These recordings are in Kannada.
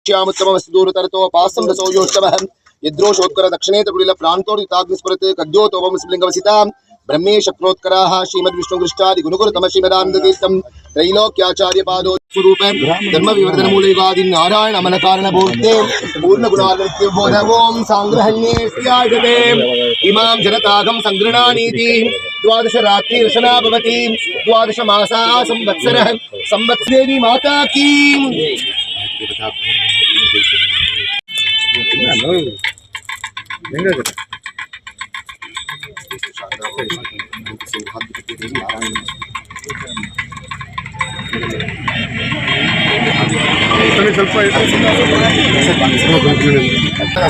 वस्तुदूरतरतोपासं रसोयोष्टवः यद्रोषोत्कर दक्षिणे तरुलिल प्रान्तोदिताग्निस्फुरत् कद्योतोपमस्लिङ्गवसितां ब्रह्मे शक्नोत्कराः श्रीमद्विष्णुकृष्णादि गुणगुरुतम श्रीमदानन्दतीर्थं त्रैलोक्याचार्यपादो स्वरूप धर्मविवर्धनमूलयुगादि नारायण अमलकारणभूते पूर्णगुणार्णनित्यबोध ओं साङ्ग्रहण्ये स्याजते इमां जनतागं सङ्गृह्णानीति द्वादश रात्रि रचना भवति द्वादश मासा संवत्सरः संवत्सरेणी माता की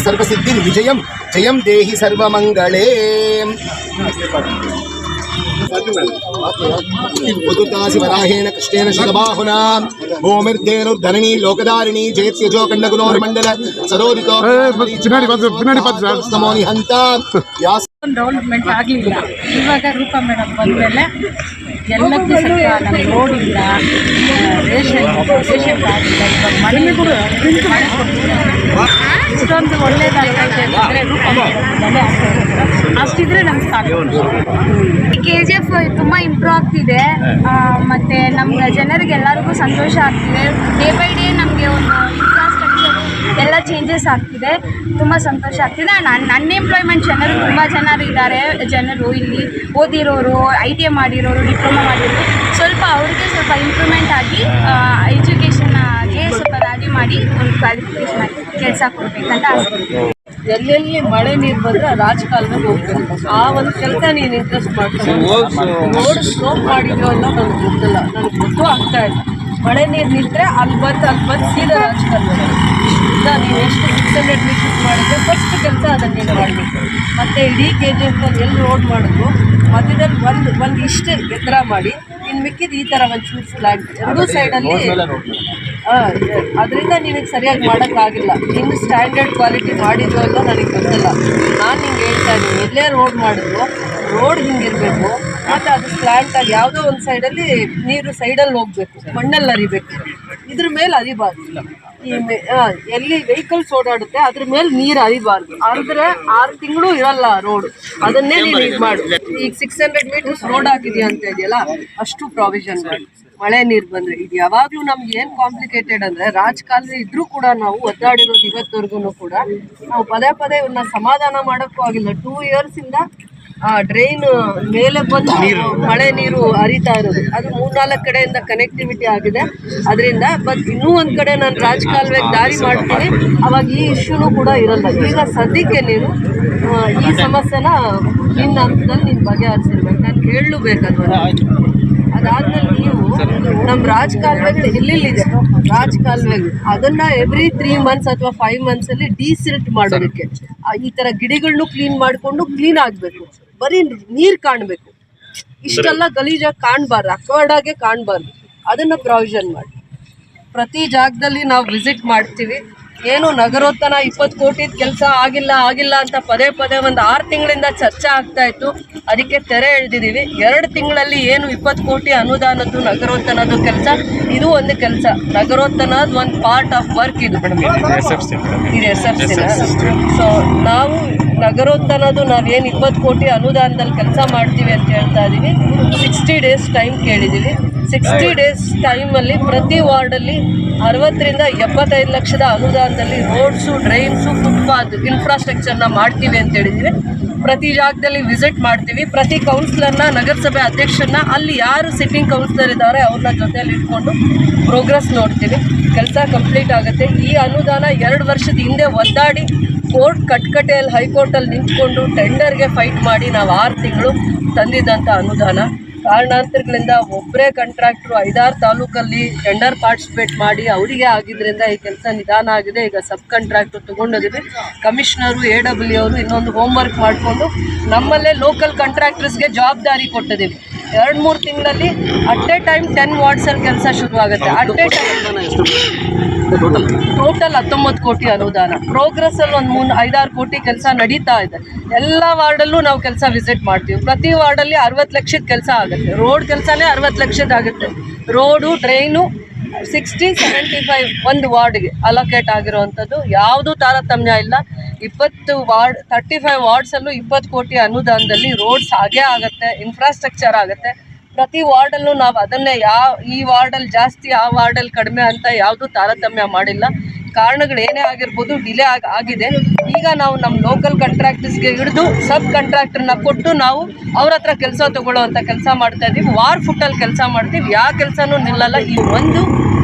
सर्वसिद्धि विजयं जयं देहि सर्वमंगले उदुतासि वराहेण कृष्णेन शतबाहुना भूमिर्धेनुर्धरणी लोकधारिणी जयत्यजो खण्डगुणोर्मण्डल सरोदितो नमो निहंत ಡೆವಲಪ್ಮೆಂಟ್ ಆಗಲಿಲ್ಲ. ಇವಾಗ ರೂಪ ಮೇಡಮ್ ಬಂದಮೇಲೆ ಎಲ್ಲಕ್ಕೂ ಸ್ವಲ್ಪ ನಮ್ಮ ರೋಡ್ ಇಲ್ಲ, ರೇಷನ್ ಕಾರ್ಡ್ ಇಲ್ಲ, ಇವಾಗ ಮನೆ ಇಷ್ಟೊಂದು ಒಳ್ಳೇದಾಗೈತೆ ಅಂತಂದರೆ ರೂಪ ಅಷ್ಟಿದ್ರೆ ನಮ್ಗೆ ಸಾಕು. KGF ತುಂಬ ಇಂಪ್ರೂವ್ ಆಗ್ತಿದೆ ಮತ್ತು ನಮ್ಮ ಜನರಿಗೆ ಎಲ್ಲರಿಗೂ ಸಂತೋಷ ಆಗ್ತಿದೆ. ಡೇ ಬೈ ಡೇ ನಮಗೆ ಒಂದು ಇನ್ಫ್ರಾಸ್ಟ್ರಕ್ಚರು ಎಲ್ಲ ಚೇಂಜಸ್ ಆಗ್ತಿದೆ, ತುಂಬ ಸಂತೋಷ ಆಗ್ತಿದೆ. ಅನ್ಎಂಪ್ಲಾಯ್ಮೆಂಟ್ ತುಂಬ ಜನರು ಇಲ್ಲಿ ಓದಿರೋರು, ITI ಮಾಡಿರೋರು, ಡಿಪ್ಲೊಮಾ ಮಾಡಿರೋರು, ಸ್ವಲ್ಪ ಅವ್ರಿಗೆ ಸ್ವಲ್ಪ ಇಂಪ್ರೂವ್ಮೆಂಟ್ ಆಗಿ ಎಜುಕೇಷನ್ಗೆ ಸ್ವಲ್ಪ ವ್ಯಾಲ್ಯೂ ಮಾಡಿ ಒಂದು ಕ್ವಾಲಿಫಿಕೇಷನ್ ಆಗಿ ಕೆಲಸ ಕೊಡಬೇಕಂತ ಆಸೆ. ಎಲ್ಲೆಲ್ಲಿ ಮಳೆ ನೀರು ಬಂದರೆ ರಾಜಕಾಲುವೆ ಹೋಗ್ಬೇಕು, ಆ ಒಂದು ಕೆಲಸ ನೀನು ಇಂಟ್ರೆಸ್ಟ್ ಮಾಡ್ತೀನಿ. ರೋಡ್ ಸ್ಲೋಪ್ ಮಾಡಿದ್ಯೋ ಅನ್ನೋ ನನಗೆ ಗೊತ್ತಿಲ್ಲ, ನನಗೆ ಗೊತ್ತೂ ಆಗ್ತಾ ಇಲ್ಲ. ಮಳೆ ನೀರು ನಿಂತರೆ ಅಲ್ಲಿ ಬಂದು ಸೀದಾ ರಾಜಕಾಲುವೆ ಇಲ್ಲ. ನೀನು ಎಷ್ಟು 600 ಮೀಟರ್ಸ್ ಮಾಡಿದ್ರೆ ಫಸ್ಟ್ ಕೆಲಸ ಅದನ್ನು ನೀನು ಮಾಡಬೇಕು. ಮತ್ತು ಇಡೀ KGF ಎಲ್ಲಿ ರೋಡ್ ಮಾಡಿದ್ರು ಮಧ್ಯದಲ್ಲಿ ಒಂದು ಇಷ್ಟು ಎತ್ತರ ಮಾಡಿ ಇನ್ನು ಮಿಕ್ಕಿದ್ದು ಈ ಥರ ಒಂದು ಚೂರು ಫ್ಲಾಗ್ ಎರಡೂ ಸೈಡಲ್ಲಿ ಅದರಿಂದ ನಿನಗೆ ಸರಿಯಾಗಿ ಮಾಡೋಕ್ಕಾಗಿಲ್ಲ. ಇನ್ನು ಸ್ಟ್ಯಾಂಡರ್ಡ್ ಕ್ವಾಲಿಟಿ ಮಾಡಿದ್ರು ಅಂತ ನನಗೆ ಗೊತ್ತಿಲ್ಲ. ನಾನು ಹಿಂಗೆ ಹೇಳ್ತಾ ಇದ್ದೀನಿ, ಎಲ್ಲೇ ರೋಡ್ ಮಾಡಿದ್ರು ರೋಡ್ ಹಿಂಗಿರಬೇಕು, ಮತ್ತು ಅದು ಸ್ಲ್ಯಾಂಟಾಗಿ ಯಾವುದೋ ಒಂದು ಸೈಡಲ್ಲಿ ನೀರು ಸೈಡಲ್ಲಿ ಹೋಗಬೇಕು, ಮಣ್ಣಲ್ಲಿ ಹರಿಬೇಕು, ಇದ್ರ ಮೇಲೆ ಹರಿಬಾರ್ದು. ಎಲ್ಲಿ ವೆಹಿಕಲ್ಸ್ ಓಡಾಡುತ್ತೆ ಅದ್ರ ಮೇಲೆ ನೀರು ಹರಿಬಾರ್ದು. ಅಂದರೆ 6 ತಿಂಗಳು ಇರಲ್ಲ ರೋಡ್, ಅದನ್ನೇ ನೀನು ಇದು ಮಾಡು. ಈಗ 600 ಮೀಟರ್ಸ್ ರೋಡ್ ಆಗಿದೆಯಾ ಅಂತ ಇದೆಯಲ್ಲ, ಅಷ್ಟು ಪ್ರಾವಿಷನ್ ಮಾಡಿ. ಮಳೆ ನೀರು ಬಂದರೆ ಇದು ಯಾವಾಗಲೂ ನಮ್ಗೆ ಏನು ಕಾಂಪ್ಲಿಕೇಟೆಡ್ ಅಂದರೆ, ರಾಜಕಾಲುವೆ ಇದ್ರೂ ಕೂಡ ನಾವು ಒದ್ದಾಡಿರೋದು ಇವತ್ತವರೆಗೂ ಕೂಡ ನಾವು ಪದೇ ಇವನ್ನ ಸಮಾಧಾನ ಮಾಡೋಕ್ಕೂ ಆಗಿಲ್ಲ. 2 ಇಯರ್ಸಿಂದ ಡ್ರೈನ್ ಮೇಲೆ ಬಂದು ಮಳೆ ನೀರು ಹರಿತಾ ಇರೋದು, ಅದು 3-4 ಕಡೆಯಿಂದ ಕನೆಕ್ಟಿವಿಟಿ ಆಗಿದೆ ಅದರಿಂದ. ಬಟ್ ಇನ್ನೂ ಒಂದು ಕಡೆ ನಾನು ರಾಜಕಾಲುವೆಗೆ ದಾರಿ ಮಾಡ್ತೀನಿ, ಅವಾಗ ಈ ಇಶ್ಯೂನೂ ಕೂಡ ಇರಲ್ಲ. ಈಗ ಸದ್ಯಕ್ಕೆ ನೀನು ಈ ಸಮಸ್ಯೆನ ನಿನ್ನ ಹಂತದಲ್ಲಿ ನೀನು ಬಗೆಹರಿಸಿರ್ಬೇಕು. ನಾನು ಹೇಳಲೇಬೇಕಲ್ವ. ಅದಾದ್ಮೇಲೆ ನೀವು ನಮ್ಮ ರಾಜಕಾಲುವೆಗಳು ಎಲ್ಲೆಲ್ಲಿದೆ ರಾಜಕಾಲುವೆಗಳು, ಅದನ್ನ ಎವ್ರಿ 3 ಮಂತ್ಸ್ ಅಥವಾ 5 ಮಂತ್ಸಲ್ಲಿ ಡೀಸಿಲ್ಟ್ ಮಾಡೋದಕ್ಕೆ ಈ ಥರ ಗಿಡಗಳನ್ನೂ ಕ್ಲೀನ್ ಮಾಡಿಕೊಂಡು ಕ್ಲೀನ್ ಆಗಬೇಕು. ಬರೀ ನೀರು ಕಾಣಬೇಕು, ಇಷ್ಟೆಲ್ಲ ಗಲೀಜಾಗಿ ಕಾಣಬಾರ್ದು, ಅಕ್ವರ್ಡಾಗೆ ಕಾಣಬಾರ್ದು. ಅದನ್ನು ಪ್ರಾವಿಷನ್ ಮಾಡಿ. ಪ್ರತಿ ಜಾಗದಲ್ಲಿ ನಾವು ವಿಸಿಟ್ ಮಾಡ್ತೀವಿ. ಏನು ನಗರೋತ್ಥಾನ 20 ಕೋಟಿದ ಕೆಲಸ ಆಗಿಲ್ಲ ಅಂತ ಪದೇ ಒಂದು 6 ತಿಂಗಳಿಂದ ಚರ್ಚೆ ಆಗ್ತಾ ಇತ್ತು. ಅದಕ್ಕೆ ತೆರೆ ಎಳೆದಿದ್ದೀವಿ. 2 ತಿಂಗಳಲ್ಲಿ ಏನು 20 ಕೋಟಿ ಅನುದಾನದ್ದು ನಗರೋತ್ಥಾನದ್ದು ಕೆಲಸ, ಇದು ಒಂದು ಕೆಲಸ. ನಗರೋತ್ಥಾನದ ಒಂದು ಪಾರ್ಟ್ ಆಫ್ ವರ್ಕ್ ಇದು SFC. ಸೊ ನಾವು ನಗರೋತ್ಥಾನದ್ದು ನಾವೇನು 20 ಕೋಟಿ ಅನುದಾನದಲ್ಲಿ ಕೆಲಸ ಮಾಡ್ತೀವಿ ಅಂತ ಹೇಳ್ತಾ ಇದ್ದೀವಿ. 60 ಡೇಸ್ ಟೈಮ್ ಕೇಳಿದ್ದೀವಿ. 60 ಡೇಸ್ ಟೈಮಲ್ಲಿ ಪ್ರತಿ ವಾರ್ಡಲ್ಲಿ 60ರಿಂದ 75 ಲಕ್ಷದ ಅನುದಾನದಲ್ಲಿ ರೋಡ್ಸು, ಡ್ರೈನ್ಸು, ಫುಟ್ಪಾತ್ ಇನ್ಫ್ರಾಸ್ಟ್ರಕ್ಚರ್ನ ಮಾಡ್ತೀವಿ ಅಂತ ಹೇಳಿದ್ದೀವಿ. ಪ್ರತಿ ಜಾಗದಲ್ಲಿ ವಿಸಿಟ್ ಮಾಡ್ತೀವಿ. ಪ್ರತಿ ಕೌನ್ಸಿಲರ್ನ, ನಗರಸಭೆ ಅಧ್ಯಕ್ಷರನ್ನ, ಅಲ್ಲಿ ಯಾರು ಸಿಟ್ಟಿಂಗ್ ಕೌನ್ಸಿಲರ್ ಇದ್ದಾರೆ ಅವ್ರನ್ನ ಜೊತೆಯಲ್ಲಿ ಇಟ್ಕೊಂಡು ಪ್ರೋಗ್ರೆಸ್ ನೋಡ್ತೀವಿ. ಕೆಲಸ ಕಂಪ್ಲೀಟ್ ಆಗುತ್ತೆ. ಈ ಅನುದಾನ 2 ವರ್ಷದ ಹಿಂದೆ ಒದ್ದಾಡಿ ಕೋರ್ಟ್ ಕಟ್ಕಟೆಯಲ್ಲಿ ಹೈಕೋರ್ಟಲ್ಲಿ ನಿಂತ್ಕೊಂಡು ಟೆಂಡರ್ಗೆ ಫೈಟ್ ಮಾಡಿ ನಾವು 6 ತಿಂಗಳು ತಂದಿದ್ದಂಥ ಅನುದಾನ. ಕಾರಣಾಂತರಗಳಿಂದ ಒಬ್ಬರೇ ಕಾಂಟ್ರಾಕ್ಟ್ರು 5-6 ತಾಲೂಕಲ್ಲಿ ಟೆಂಡರ್ ಪಾರ್ಟಿಸಿಪೇಟ್ ಮಾಡಿ ಅವರಿಗೆ ಆಗಿದ್ದರಿಂದ ಈ ಕೆಲಸ ನಿಧಾನ ಆಗಿದೆ. ಈಗ ಸಬ್ ಕಾಂಟ್ರಾಕ್ಟ್ರು ತೊಗೊಂಡಿದ್ದೀವಿ. ಕಮಿಷನರು, AW ಅವರು ಇನ್ನೊಂದು ಹೋಮ್ವರ್ಕ್ ಮಾಡಿಕೊಂಡು ನಮ್ಮಲ್ಲೇ ಲೋಕಲ್ ಕಾಂಟ್ರಾಕ್ಟರ್ಸ್ಗೆ ಜವಾಬ್ದಾರಿ ಕೊಟ್ಟಿದ್ದೀವಿ. 2-3 ತಿಂಗಳಲ್ಲಿ ಅಟ್ ಎ ಟೈಮ್ 10 ವಾರ್ಡ್ಸಲ್ಲಿ ಕೆಲಸ ಶುರುವಾಗುತ್ತೆ. ಅಟ್ ಎ ಟೈಮ್ ಟೋಟಲ್ 19 ಕೋಟಿ ಅನುದಾನ. ಪ್ರೋಗ್ರೆಸ್ಸಲ್ಲಿ ಒಂದು 5-6 ಕೋಟಿ ಕೆಲಸ ನಡೀತಾ ಇದೆ. ಎಲ್ಲ ವಾರ್ಡಲ್ಲೂ ನಾವು ಕೆಲಸ ವಿಸಿಟ್ ಮಾಡ್ತೀವಿ. ಪ್ರತಿ ವಾರ್ಡಲ್ಲಿ 60 ಲಕ್ಷದ ಕೆಲಸ ಆಗುತ್ತೆ. ರೋಡ್ ಕೆಲಸನೇ 60 ಲಕ್ಷದಾಗುತ್ತೆ. ರೋಡು, ಡ್ರೈನು, 60-75 ಒಂದು ವಾರ್ಡ್ಗೆ ಅಲೋಕೇಟ್ ಆಗಿರುವಂಥದ್ದು. ಯಾವುದೂ ತಾರತಮ್ಯ ಇಲ್ಲ. 20 ವಾರ್ಡ್ 35 ವಾರ್ಡ್ಸಲ್ಲೂ 20 ಕೋಟಿ ಅನುದಾನದಲ್ಲಿ ರೋಡ್ಸ್ ಆಗೇ ಆಗುತ್ತೆ, ಇನ್ಫ್ರಾಸ್ಟ್ರಕ್ಚರ್ ಆಗುತ್ತೆ. ಪ್ರತಿ ವಾರ್ಡಲ್ಲೂ ನಾವು ಅದನ್ನೇ ಈ ವಾರ್ಡಲ್ಲಿ ಜಾಸ್ತಿ ಆ ವಾರ್ಡಲ್ಲಿ ಕಡಿಮೆ ಅಂತ ಯಾವುದೂ ತಾರತಮ್ಯ ಮಾಡಿಲ್ಲ. ಕಾರಣಗಳು ಏನೇ ಆಗಿರ್ಬೋದು, ಡಿಲೇ ಆಗಿದೆ. ಈಗ ನಾವು ನಮ್ಮ ಲೋಕಲ್ ಕಾಂಟ್ರಾಕ್ಟರ್ಸ್ಗೆ ಹಿಡಿದು ಸಬ್ ಕಾಂಟ್ರಾಕ್ಟರ್ನ ಕೊಟ್ಟು ನಾವು ಅವ್ರ ಹತ್ರ ಕೆಲಸ ತಗೊಳ್ಳೋವಂಥ ಕೆಲಸ ಮಾಡ್ತಾ ಇದ್ದೀವಿ. ವಾರ್ ಫುಟ್ಟಲ್ಲಿ ಕೆಲಸ ಮಾಡ್ತೀವಿ, ಯಾವ ಕೆಲಸನೂ ನಿಲ್ಲಲ್ಲ. ಈ ಒಂದು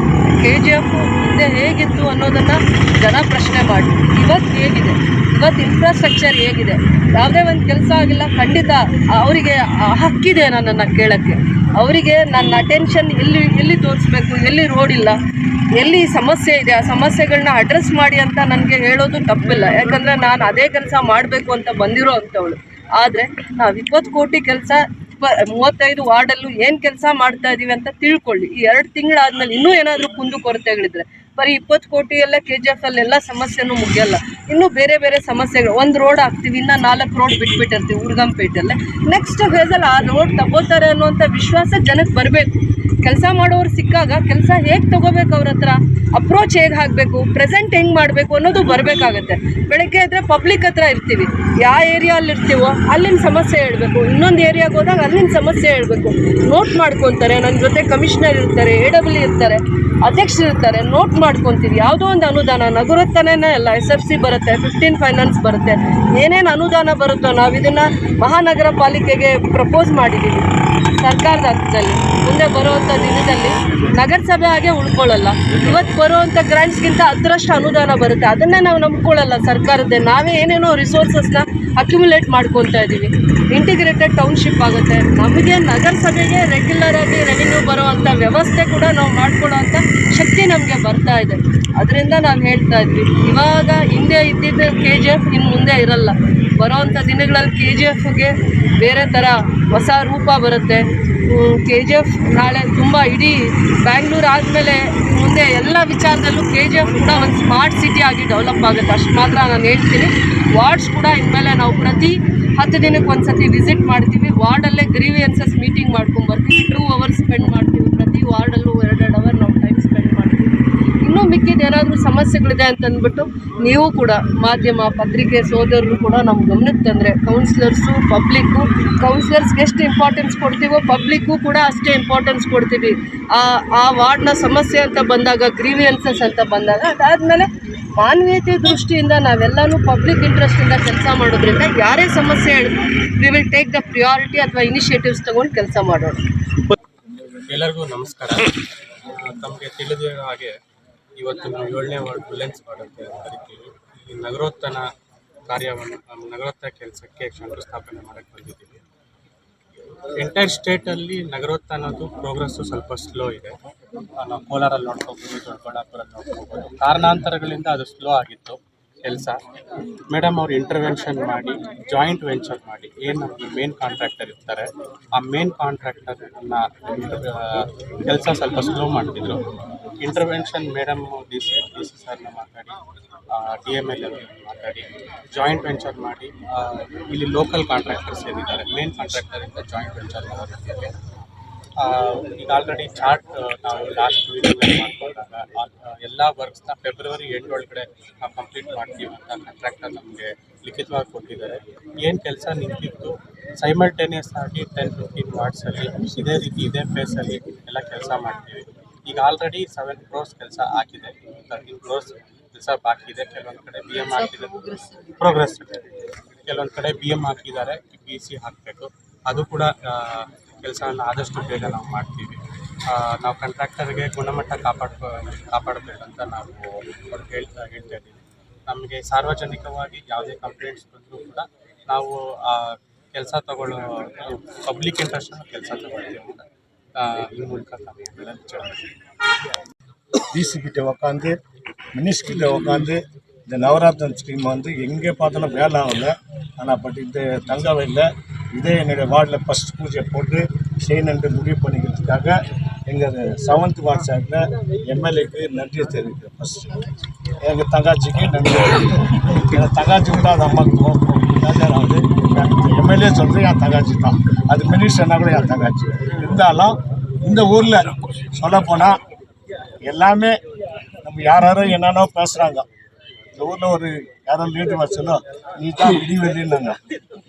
KGF ಹಿಂದೆ ಹೇಗಿತ್ತು ಅನ್ನೋದನ್ನು ಜನ ಪ್ರಶ್ನೆ ಮಾಡಿ, ಇವತ್ತು ಹೇಗಿದೆ, ಇವತ್ತು ಇನ್ಫ್ರಾಸ್ಟ್ರಕ್ಚರ್ ಹೇಗಿದೆ, ಯಾವುದೇ ಒಂದು ಕೆಲಸ ಆಗಿಲ್ಲ. ಖಂಡಿತ ಅವರಿಗೆ ಹಕ್ಕಿದೆ ನನ್ನನ್ನು ಕೇಳೋಕ್ಕೆ. ಅವರಿಗೆ ನನ್ನ ಅಟೆನ್ಷನ್ ಎಲ್ಲಿ ತೋರಿಸ್ಬೇಕು, ಎಲ್ಲಿ ರೋಡ್ ಇಲ್ಲ, ಎಲ್ಲಿ ಸಮಸ್ಯೆ ಇದೆ, ಆ ಸಮಸ್ಯೆಗಳನ್ನ ಅಡ್ರೆಸ್ ಮಾಡಿ ಅಂತ ನನಗೆ ಹೇಳೋದು ತಪ್ಪಿಲ್ಲ. ಯಾಕಂದರೆ ನಾನು ಅದೇ ಕೆಲಸ ಮಾಡಬೇಕು ಅಂತ ಬಂದಿರೋ ಅಂಥವಳು. ಆದರೆ ನಾವು 20 ಕೋಟಿ ಕೆಲಸ 35 ವಾರ್ಡಲ್ಲೂ ಏನು ಕೆಲಸ ಮಾಡ್ತಾ ಇದ್ದೀವಿ ಅಂತ ತಿಳ್ಕೊಳ್ಳಿ. ಈ 2 ತಿಂಗಳಾದ್ಮೇಲೆ ಇನ್ನೂ ಏನಾದರೂ ಕುಂದು ಕೊರತೆಗಳಿದ್ರೆ ಬರೀ 20 ಕೋಟಿಯಲ್ಲೇ KGF ಅಲ್ಲೆಲ್ಲ ಸಮಸ್ಯೆನೂ ಮುಗಿಯಲ್ಲ. ಇನ್ನೂ ಬೇರೆ ಬೇರೆ ಸಮಸ್ಯೆಗಳು. ಒಂದು ರೋಡ್ ಹಾಕ್ತೀವಿ, ಇನ್ನು 4 ರೋಡ್ ಬಿಟ್ಬಿಟ್ಟಿರ್ತೀವಿ ಉರ್ಗಂಪೇಟೆಲ್ಲೇ. ನೆಕ್ಸ್ಟ್ ಫೇಸಲ್ಲಿ ಆ ರೋಡ್ ತಗೋತಾರೆ ಅನ್ನೋಂಥ ವಿಶ್ವಾಸ ಜನಕ್ಕೆ ಬರಬೇಕು. ಕೆಲಸ ಮಾಡೋರು ಸಿಕ್ಕಾಗ ಕೆಲಸ ಹೇಗೆ ತಗೋಬೇಕು, ಅವ್ರ ಹತ್ರ ಅಪ್ರೋಚ್ ಹೇಗೆ ಹಾಕಬೇಕು, ಪ್ರೆಸೆಂಟ್ ಹೆಂಗೆ ಮಾಡಬೇಕು ಅನ್ನೋದು ಬರಬೇಕಾಗತ್ತೆ. ಬೆಳಗ್ಗೆ ಇದ್ದರೆ ಪಬ್ಲಿಕ್ ಹತ್ರ ಇರ್ತೀವಿ, ಯಾವ ಏರಿಯಲ್ಲಿ ಇರ್ತೀವೋ ಅಲ್ಲಿನ ಸಮಸ್ಯೆ ಹೇಳಬೇಕು. ಇನ್ನೊಂದು ಏರಿಯಾಗೆ ಹೋದಾಗ ಅಲ್ಲಿನ ಸಮಸ್ಯೆ ಹೇಳಬೇಕು. ನೋಟ್ ಮಾಡ್ಕೊತಾರೆ. ನನ್ನ ಜೊತೆ ಕಮಿಷನರ್ ಇರ್ತಾರೆ, AW ಇರ್ತಾರೆ, ಅಧ್ಯಕ್ಷರು ಇರ್ತಾರೆ. ನೋಟ್ ಮಾಡ್ಕೊತೀವಿ. ಯಾವುದೋ ಒಂದು ಅನುದಾನ ನಗರೋತ್ತನೇ ಎಲ್ಲ SFC ಬರುತ್ತೆ, 15 ಫೈನಾನ್ಸ್ ಬರುತ್ತೆ. ಏನೇನು ಅನುದಾನ ಬರುತ್ತೋ ನಾವು ಇದನ್ನು ಮಹಾನಗರ ಪಾಲಿಕೆಗೆ ಪ್ರಪೋಸ್ ಮಾಡಿದ್ದೀವಿ ಸರ್ಕಾರದ ಹಂತದಲ್ಲಿ. ಮುಂದೆ ಬರುವಂಥ ದಿನದಲ್ಲಿ ನಗರಸಭೆ ಹಾಗೆ ಉಳ್ಕೊಳ್ಳಲ್ಲ. ಇವತ್ತು ಬರುವಂಥ ಗ್ರಾಂಟ್ಸ್ಗಿಂತ 10ರಷ್ಟು ಅನುದಾನ ಬರುತ್ತೆ. ಅದನ್ನೇ ನಾವು ನಂಬ್ಕೊಳ್ಳಲ್ಲ ಸರ್ಕಾರದ್ದೇ. ನಾವೇ ಏನೇನೋ ರಿಸೋರ್ಸಸ್ನ ಅಕ್ಯುಮುಲೇಟ್ ಮಾಡ್ಕೊತಾ ಇದ್ದೀವಿ. ಇಂಟಿಗ್ರೇಟೆಡ್ ಟೌನ್ಶಿಪ್ ಆಗುತ್ತೆ. ನಮಗೆ ನಗರಸಭೆಗೆ ರೆಗ್ಯುಲರ್ ಆಗಿ ರೆವಿನ್ಯೂ ಬರುವಂಥ ವ್ಯವಸ್ಥೆ ಕೂಡ ನಾವು ಮಾಡ್ಕೊಳ್ಳೋವಂಥ ಶಕ್ತಿ ನಮಗೆ ಬರ್ತಾ ಇದೆ. ಅದರಿಂದ ನಾವು ಹೇಳ್ತಾ ಇದ್ವಿ, ಇವಾಗ ಹಿಂದೆ ಇದ್ದಿದ್ದ KGF ಇನ್ನು ಮುಂದೆ ಇರಲ್ಲ. ಬರೋವಂಥ ದಿನಗಳಲ್ಲಿ KGFಗೆ ಬೇರೆ ಥರ ಹೊಸ ರೂಪ ಬರುತ್ತೆ. KGF ನಾಳೆ ತುಂಬ ಇಡೀ ಬ್ಯಾಂಗ್ಳೂರು ಆದಮೇಲೆ ಮುಂದೆ ಎಲ್ಲ ವಿಚಾರದಲ್ಲೂ KGF ಕೂಡ ಒಂದು ಸ್ಮಾರ್ಟ್ ಸಿಟಿ ಆಗಿ ಡೆವಲಪ್ ಆಗುತ್ತೆ. ಅಷ್ಟು ಮಾತ್ರ ನಾನು ಹೇಳ್ತೀನಿ. ವಾರ್ಡ್ಸ್ ಕೂಡ ಇನ್ಮೇಲೆ ನಾವು ಪ್ರತಿ 10 ದಿನಕ್ಕೆ ಒಂದು ಸತಿ ವಿಸಿಟ್ ಮಾಡ್ತೀವಿ. ವಾರ್ಡಲ್ಲೇ ಗ್ರೀವಿಯನ್ಸಸ್ ಮೀಟಿಂಗ್ ಮಾಡ್ಕೊಂಬರ್ತೀವಿ. 2 ಅವರ್ಸ್ ಸ್ಪೆಂಡ್ ಮಾಡ್ತೀವಿ. ಪ್ರತಿ ವಾರ್ಡಲ್ಲೂ 2 ಅವರ್ ನಾವು ಟೈಮ್ ಸ್ಪೆಂಡ್ ಮಾಡ್ತೀವಿ. ಇನ್ನೂ ಮಿಕ್ಕಿದ ಏನಾದರೂ ಸಮಸ್ಯೆಗಳಿದೆ ಅಂತಂದ್ಬಿಟ್ಟು ನೀವು ಕೂಡ ಮಾಧ್ಯಮ ಪತ್ರಿಕೆ ಸೋದರರು ಕೂಡ ನಮ್ಮ ಗಮನಕ್ಕೆ ತಂದರೆ ಕೌನ್ಸಿಲರ್ಸು ಪಬ್ಲಿಕ್ಕು, ಕೌನ್ಸಿಲರ್ಸ್ಗೆ ಎಷ್ಟು ಇಂಪಾರ್ಟೆನ್ಸ್ ಕೊಡ್ತೀವೋ ಪಬ್ಲಿಕ್ಕು ಕೂಡ ಅಷ್ಟೇ ಇಂಪಾರ್ಟೆನ್ಸ್ ಕೊಡ್ತೀವಿ. ಆ ವಾರ್ಡ್ನ ಸಮಸ್ಯೆ ಅಂತ ಬಂದಾಗ, ಗ್ರೀವಿಯನ್ಸಸ್ ಅಂತ ಬಂದಾಗ, ಅದಾದಮೇಲೆ ಮಾನವೀಯತೆ ದೃಷ್ಟಿಯಿಂದ ನಾವೆಲ್ಲನೂ ಪಬ್ಲಿಕ್ ಇಂಟ್ರೆಸ್ಟಿಂದ ಕೆಲಸ ಮಾಡೋದ್ರಿಂದ ಯಾರೇ ಸಮಸ್ಯೆ ಹೇಳಿದ್ರು we will take the priority ಅಥವಾ ಇನಿಷಿಯೇಟಿವ್ಸ್ ತೊಗೊಂಡು ಕೆಲಸ ಮಾಡೋಣ. ಎಲ್ಲರಿಗೂ ನಮಸ್ಕಾರ. ತಮಗೆ ತಿಳಿದ ಹಾಗೆ ಇವತ್ತು ನಾವು 7ನೇ ವಾರ್ಡ್ ವಿಲೆನ್ಸ್ ವಾರ್ಡ್ ಅಂತ ಕರಿತೀವಿ. ಈ ನಗರೋತ್ಥಾನ ಕಾರ್ಯವನ್ನು, ನಗರೋತ್ಥಾನ ಕೆಲಸಕ್ಕೆ ಶಂಕುಸ್ಥಾಪನೆ ಮಾಡೋಕ್ಕೆ ಬಂದಿದ್ದೀವಿ. ಎಂಟೈರ್ ಸ್ಟೇಟಲ್ಲಿ ನಗರೋತ್ಥಾನದ್ದು ಪ್ರೋಗ್ರೆಸ್ಸು ಸ್ವಲ್ಪ ಸ್ಲೋ ಇದೆ. ನಾವು ಕೋಲಾರಲ್ಲಿ ನೋಡ್ಕೋಬೋದು, ದೊಡ್ಡಬಳ್ಳಾಪುರಲ್ಲಿ ನೋಡ್ಕೋಬೋದು. ಕಾರಣಾಂತರಗಳಿಂದ ಅದು ಸ್ಲೋ ಆಗಿತ್ತು ಕೆಲಸ. ಮೇಡಮ್ ಅವರು ಇಂಟರ್ವೆನ್ಷನ್ ಮಾಡಿ, ಜಾಯಿಂಟ್ ವೆಂಚರ್ ಮಾಡಿ, ಏನು ನಮಗೆ ಮೇನ್ ಕಾಂಟ್ರಾಕ್ಟರ್ ಇರ್ತಾರೆ ಆ ಮೇನ್ ಕಾಂಟ್ರಾಕ್ಟರ್ನ ಕೆಲಸ ಸ್ವಲ್ಪ ಸ್ಲೋ ಮಾಡ್ತಿದ್ರು. ಇಂಟರ್ವೆನ್ಷನ್ ಮೇಡಮ್ ಡಿ ಸಿ ಸರ್ನ ಮಾತಾಡಿ, DML ಮಾತಾಡಿ ಜಾಯಿಂಟ್ ವೆಂಚರ್ ಮಾಡಿ ಇಲ್ಲಿ ಲೋಕಲ್ ಕಾಂಟ್ರಾಕ್ಟರ್ಸ್ ಏನಿದ್ದಾರೆ ಮೇನ್ ಕಾಂಟ್ರಾಕ್ಟರಿಂದ ಜಾಯಿಂಟ್ ವೆಂಚರ್ ಮಾಡೋ ರೀತಿಯಲ್ಲಿ ಈಗ ಆಲ್ರೆಡಿ ಚಾರ್ಟ್ ನಾವು ಲಾಸ್ಟ್ ಮೀಟಿಂಗಲ್ಲಿ ಮಾಡ್ಕೊಂಡಾಗ ಎಲ್ಲ ವರ್ಕ್ಸ್ನ ಫೆಬ್ರವರಿ ಎಂಡ್ ಒಳಗಡೆ ನಾವು ಕಂಪ್ಲೀಟ್ ಮಾಡ್ತೀವಿ ಅಂತ ಕಾಂಟ್ರಾಕ್ಟರ್ ನಮಗೆ ಲಿಖಿತವಾಗಿ ಕೊಟ್ಟಿದ್ದಾರೆ. ಏನು ಕೆಲಸ ನಿಂತಿತ್ತು ಸೈಮಲ್ಟೇನಿಯಸ್ ಆಗಿ 10-15 ವಾರ್ಡ್ಸಲ್ಲಿ ಇದೇ ರೀತಿ ಇದೇ ಫೇಸಲ್ಲಿ ಎಲ್ಲ ಕೆಲಸ ಮಾಡ್ತೀವಿ. ಈಗ ಆಲ್ರೆಡಿ 7 crores ಕೆಲಸ ಆಗಿದೆ, 13 crores ಕೆಲಸ ಬಾಕಿ ಇದೆ. ಕೆಲವೊಂದು ಕಡೆ BM ಹಾಕಿದೆ, ಪ್ರೋಗ್ರೆಸ್ ಇದೆ. ಕೆಲವೊಂದು ಕಡೆ BM ಹಾಕಿದ್ದಾರೆ, BC ಹಾಕಬೇಕು. ಅದು ಕೂಡ ಕೆಲಸವನ್ನು ಆದಷ್ಟು ಬೇಗ ನಾವು ಮಾಡ್ತೀವಿ. ನಾವು ಕಾಂಟ್ರಾಕ್ಟರ್ಗೆ ಗುಣಮಟ್ಟ ಕಾಪಾಡಬೇಕಂತ ನಾವು ಹೇಳ್ತಾ ಇದ್ದೀವಿ. ನಮಗೆ ಸಾರ್ವಜನಿಕವಾಗಿ ಯಾವುದೇ ಕಂಪ್ಲೇಂಟ್ಸ್ ಬಂದರೂ ಕೂಡ ನಾವು ಕೆಲಸ ತಗೊಳ್ಳೋ ಪಬ್ಲಿಕ್ ಇಂಟ್ರೆಸ್ಟನ್ನು ಕೆಲಸ ತಗೊಳ್ತೀವಿ ಅಂತ ಈ ಮೂಲಕ ತಮಗೆ DCPட்ட உக்காந்து மினிஸ்ட்ரியில் உட்காந்து இந்த நவராத்திரி ஸ்கீம் வந்து எங்கே பார்த்தாலும் வேலை ஆகலை. ஆனால் பட் இந்த தங்கவையில் இதே என்னுடைய வார்டில் ஃபஸ்ட் பூஜை போட்டு செய்யணுன்ட்டு முடிவு பண்ணிக்கிறதுக்காக எங்கள் 7th வார்டு சார்பில் MLAக்கு நன்றி தெரிவிக்கிறேன். ஃபஸ்ட்டு எங்கள் தங்காச்சிக்கு நன்றி. எங்கள் தங்காச்சி கூட அது அம்மாவுக்கு ஆகுது. MLA சொல்கிறது என் தங்காச்சி தான், அது மினிஸ்டர்னா கூட என் தங்காச்சி. இருந்தாலும் இந்த ஊரில் சொல்லப்போனால் எல்லாமே நம்ம யாரும் என்னென்னோ பேசுகிறாங்க. இந்த ஊரில் ஒரு யாரோ லீடர் வச்சனோ நீ தான் விடிவெளின்னாங்க.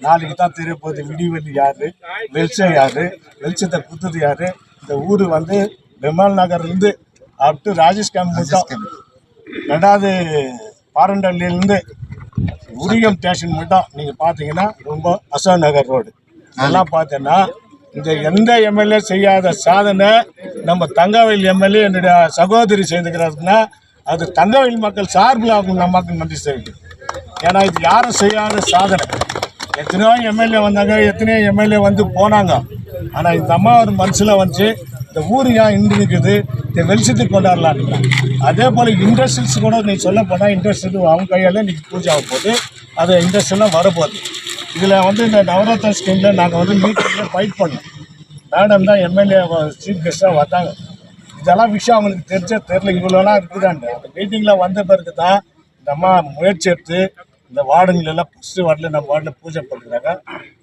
நாளைக்கு தான் தெரிய போகுது விடிவெளி யார், வெளிச்சம் யார், வெளிச்சத்தை குத்துது யார். இந்த ஊர் வந்து பெமால் நகர்லேருந்து அப் டு ராஜேஷ் கேம்ப் மட்டும், ரெண்டாவது பாரண்டல்லிருந்து உரியம் ஸ்டேஷன் மட்டும் நீங்கள் பார்த்தீங்கன்னா ரொம்ப அசோக் நகர் ரோடு எல்லாம் பார்த்தீங்கன்னா இந்த எந்த எம்எல்ஏ செய்யாத சாதனை நம்ம தங்கவேல் எம்எல்ஏ என்னுடைய சகோதரி செய்துக்கிறாருன்னா அது தங்கவேல் மக்கள் சார்பில் அவங்க நமக்கு நன்றி தெரிவிக்கும். ஏன்னா இது யாரும் செய்யாத சாதனை. எத்தனையோ எம்எல்ஏ வந்தாங்க, எத்தனையோ எம்எல்ஏ வந்து போனாங்க. ஆனால் இந்த அம்மா ஒரு மனசில் வந்து இந்த ஊர் ஏன் இன்று இருக்குது, இந்த வெளிச்சத்துக்கு கொண்டாடலாம். அதே போல் இண்டஸ்ட்ரீஸ் கூட நீ சொல்ல போனால் இண்டஸ்ட்ரி அவங்க கையால் இன்றைக்கி பூஜை ஆக போகுது. அது இண்டஸ்ட்ரியெலாம் வரப்போகுது. இதில் வந்து இந்த நவரத்ன ஸ்கீமில் நாங்கள் வந்து மீட்டிங்கில் ஃபைட் பண்ணோம். மேடம் தான் எம்எல்ஏ சீஃப் கெஸ்ட்டாக வந்தாங்க. இதெல்லாம் விஷயம் அவங்களுக்கு தெரில, இவ்வளோலாம் இருக்குதாண்டு. அந்த மீட்டிங்கில் வந்த பிறகு தான் இந்த அம்மா முயற்சி எடுத்து இந்த வார்டுங்களெல்லாம் ஃபஸ்ட்டு வார்டில் நம்ம வார்டில் பூஜை பண்ணுறாங்க.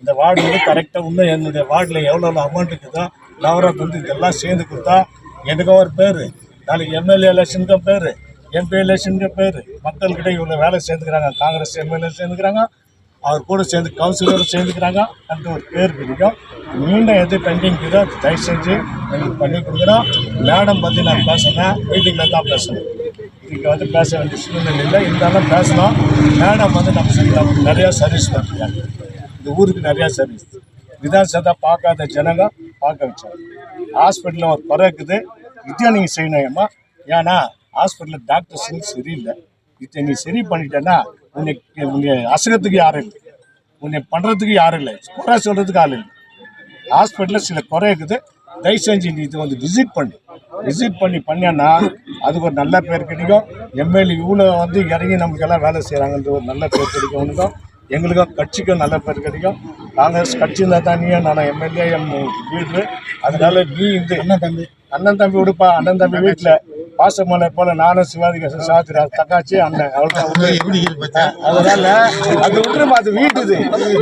இந்த வார்டு வந்து கரெக்டாக இன்னும் என்னுடைய வார்டில் எவ்வளோ அமௌண்ட் இருக்குதோ நவரத்ன வந்து இதெல்லாம் சேர்ந்து கொடுத்தா எனக்கும் ஒரு பேர், நாளைக்கு எம்எல்ஏ எலெக்ஷனுக்கும் பேர், எம்பி எலெக்ஷனுக்கும் பேர். மக்கள்கிட்ட இவ்வளோ வேலை சேர்ந்துக்கிறாங்க, காங்கிரஸ் எம்எல்ஏ சேர்ந்துக்கிறாங்க, அவர் கூட சேர்ந்து கவுன்சிலரும் சேர்ந்துக்கிறாங்க, அந்த ஒரு பேர் கிடைக்கும். மீண்டும் எது பெண்டிங் இருக்குதோ அது தயவு செஞ்சு எங்களுக்கு பண்ணி கொடுக்குறோம். மேடம் பற்றி நான் பேசுனேன், மீட்டிங்கில் தான் பேசணும். இங்கே வந்து பேச வேண்டிய சூழ்நிலை இல்லை, இருந்தாலும் பேசணும். மேடம் வந்து நமக்கு நிறையா சர்வீஸ் பண்ணுறாங்க, இந்த ஊருக்கு நிறையா சர்வீஸ். விதாசத்தை பார்க்காத ஜனங்க பார்க்க வச்சாங்க. ஹாஸ்பிட்டலில் ஒரு குறை இருக்குது, இதையும் நீங்கள் செய்யணும். ஏன்னா ஹாஸ்பிட்டலில் டாக்டர்ஸும் சரியில்லை. இதை நீ சரி பண்ணிட்டேன்னா உன்னை அசகத்துக்கு யாரும் இல்லை, உன்னை பண்ணுறதுக்கு யாரும் இல்லை, குறை சொல்கிறதுக்கு ஆள் இல்லை. ஹாஸ்பிட்டலில் சில குறை இருக்குது, தயவு செஞ்சு நீ இது வந்து விசிட் பண்ணியான்னா அதுக்கு ஒரு நல்ல பேர் கிடைக்கும். எம்எல்ஏ இவ்வளோ வந்து இறங்கி நமக்கெல்லாம் வேலை செய்கிறாங்கன்ற ஒரு நல்ல பேர் கிடைக்கும். உனக்கும் எங்களுக்கும் கட்சிக்கும் நல்ல பேர் கிடைக்கும். காங்கிரஸ் கட்சி இருந்தால் தான் நீயும் நான் எம்எல்ஏ லீட்ரு. அதனால நீ இந்த அண்ணன் தம்பி விடுப்பா, அண்ணன் தம்பி வீட்டில் பாசமலை போல நானும் சிவாஜி சாத்திரி தக்காச்சி அண்ணன் அவ்வளோதான். அதனால அது விட்டுருமா, அது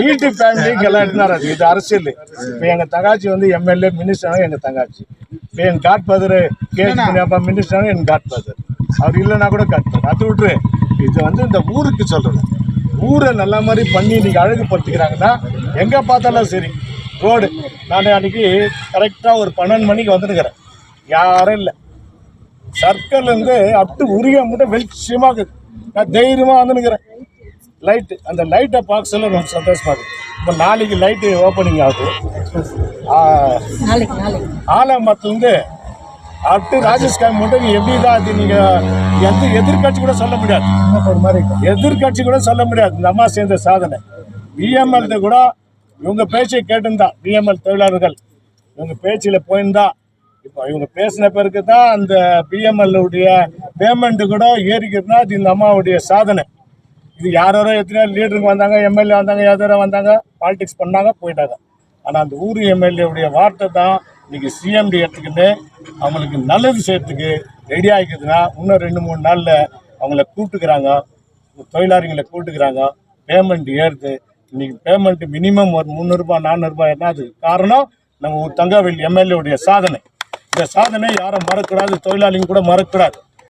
வீட்டு ஃபேமிலிக்கு எல்லாம் எடுத்துனார். அது இது அரசியல். இப்போ எங்கள் தங்காச்சி வந்து எம்எல்ஏ மினிஸ்டராக எங்கள் தங்காச்சி. இப்போ எங்கள் காட் ஃபாதர் கேப்பா மினிஸ்டராக எங்கள் காட் ஃபாதர். அவர் இல்லைன்னா கூட காட் ஃபாதர். அது விட்டுரு, இது வந்து இந்த ஊருக்கு சொல்கிறது. ஊரை நல்ல மாதிரி பண்ணி இன்றைக்கி அழகுபடுத்திக்கிறாங்கன்னா எங்கே பார்த்தாலும் சரி. ரோடு நான் அன்றைக்கி கரெக்டாக ஒரு 12 மணிக்கு வந்துருக்கிறேன், யாரும் இல்லை. சர்க்கிள்லேருந்து அப்டு உரிய மட்டும் வெளிச்சமாக இருக்குது. நான் தைரியமாக வந்துனுக்கிறேன். லைட்டு, அந்த லைட்டை பார்க்க சொல்ல ரொம்ப சந்தோஷமாக இருக்குது. இப்போ நாளைக்கு லைட்டு ஓப்பனிங் ஆகுது. ஆலமரத்துலேருந்து அப்டு ராஜேஷ் கேம்ப் மட்டும் எப்படி தான் அது நீங்கள் எதிர்கட்சி கூட சொல்ல முடியாது. எதிர்கட்சி கூட சொல்ல முடியாது. இந்த அம்மா சேர்ந்த சாதனை. பிஎம்எல் கூட இவங்க பேச்சை கேட்டுருந்தா, பிஎம்எல் தொழிலாளர்கள் இவங்க பேச்சில் போயிருந்தா, இப்போ இவங்க பேசின பிறகு தான் அந்த பிஎம்எல்லுடைய பேமெண்ட்டு கூட ஏறிக்கிறதுனா அது இந்த அம்மாவுடைய சாதனை. இது யாரோ எத்தனையோ லீடருக்கு வந்தாங்க, எம்எல்ஏ வந்தாங்க, யாரோ வந்தாங்க, பாலிடிக்ஸ் பண்ணாங்க, போயிட்டாங்க. ஆனால் அந்த ஊர் எம்எல்ஏவுடைய வார்த்தை தான் இன்றைக்கி சிஎம்டி எடுத்துக்கிட்டு அவங்களுக்கு நல்லது செய்யறதுக்கு ரெடி ஆகிக்குதுன்னா இன்னும் 2-3 நாளில் அவங்கள கூப்பிட்டுக்கிறாங்க, தொழிலாளிகளை கூப்பிட்டுக்கிறாங்க. பேமெண்ட் ஏறுது. இன்றைக்கி பேமெண்ட்டு மினிமம் ஒரு 300 400 என்ன. அது காரணம் நம்ம தங்கவேல் எம்எல்ஏவுடைய சாதனை. இந்த சாதனை யாரும் மறக்கூடாது, தொழிலாளிங்க கூட மறக்கூடாது.